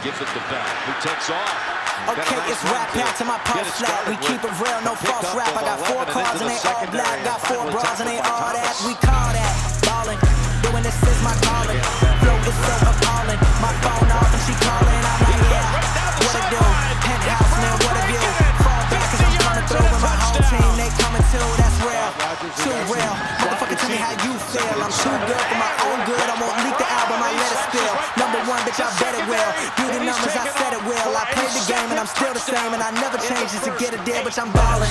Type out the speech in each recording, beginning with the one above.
gives it to Bell, who takes off. Okay, it's rap back to my pulse flat. We keep it real, no false rap. I got 4 cars and they all black. Got 4 bras and they all that. We call that ballin'. Doing this is my calling. Flow is so appalling. My phone off and she calling. I'm like, yeah, what it do? Penthouse, man, what a view. Fall back cause I'm coming through with my whole team. They coming too, that's real. Too real. Motherfucker, tell me how you feel. I'm too good for my own good. I won't leak the album, I let it spill. #1, bitch, I bet it will. Do the numbers, I said it will. I played the game and I'm still the same. And I never change just to get a deal, bitch, I'm ballin'.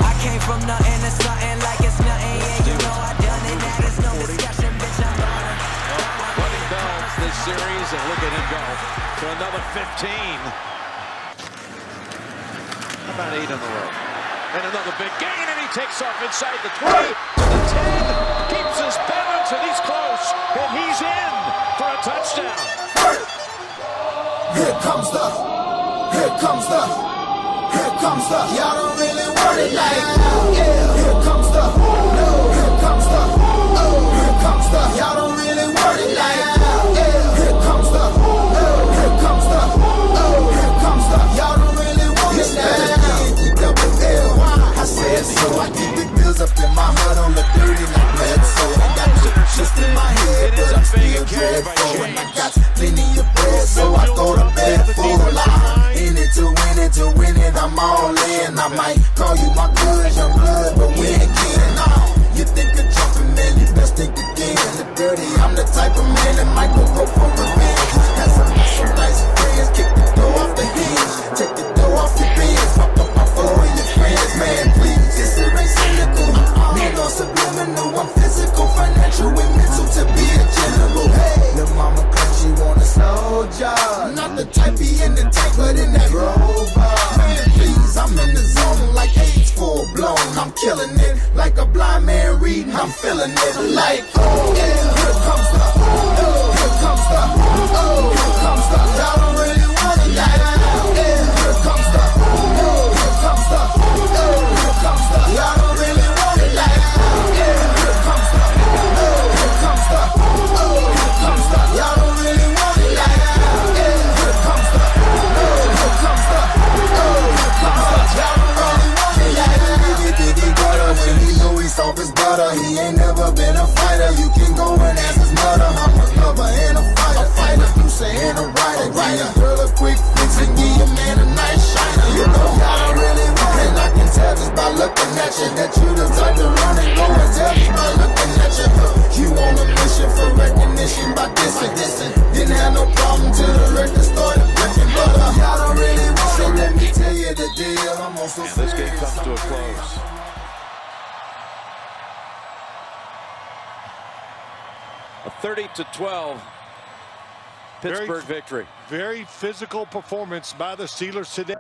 I came from nothing to something like it's nothing. Yeah, you know I done it, now there's no discussion, bitch, I'm ballin'. Running Bell this series, and look at him go for another 15. About 8 in a row. And another big gain, and he takes off inside the 20 to the 10. Keeps his balance, and he's close. And he's in for a touchdown. Here comes the, here comes the, here comes the. Y'all don't really want it like that. Yeah. Here comes the, no. Here comes the, oh. Here comes the. Y'all don't really want it like that. Yeah. Here comes the, no. Here comes the, oh. Here comes the. Y'all don't really want it like that. I said so. I keep the bills up in my heart on the dirty like red. So I got just in my head, but I'm still dreadful. And I got plenty of bread, so I go to bed full of lies. In it to win it, I'm all in. I might call you my good young blood, but we ain't getting on. You think of jumping, man, you best think again. The dirty, I'm the type of man that might go for revenge. Had some nice friends, kick the door off the hinge. Take the door off your bins, pop up my phone and your friends, man, please. This ain't cynical, man, no subliminal. I'm physical, financial, and mental to be a general. Hey, little mama claims she want a soldier. Not the type be in the tank, but in that rover. Man, please, I'm in the zone like AIDS full blown. I'm killing it like a blind man reading. I'm feeling it like, oh, yeah. Here comes the, oh, here comes the, oh, here comes the. Y'all don't really want it like that. Yeah, here comes the, oh, here comes the, oh, here comes the. Y'all don't really want it like that. Yeah, here comes the, oh, here comes the, oh, here comes the. Y'all don't really want it like that. Yeah, here comes the, oh, here comes the, oh, here comes the. Y'all don't really want it like that. He got up when he know he's off his butter. He ain't never been a fighter. You can go and ask his mother. I'm a lover and a fighter. You saying a writer. Girl, a quick fix and give your man a nice shiner. You know y'all don't really want it. I can tell just by looking at you that you the type to run and go and tell me by looking at you. You on a mission for recognition by dissing. Didn't have no problem till the record started breaking. But y'all don't really want it. So let me tell you the deal. I'm on so This game comes to a close. A 30-12 Pittsburgh victory. Very physical performance by the Steelers today.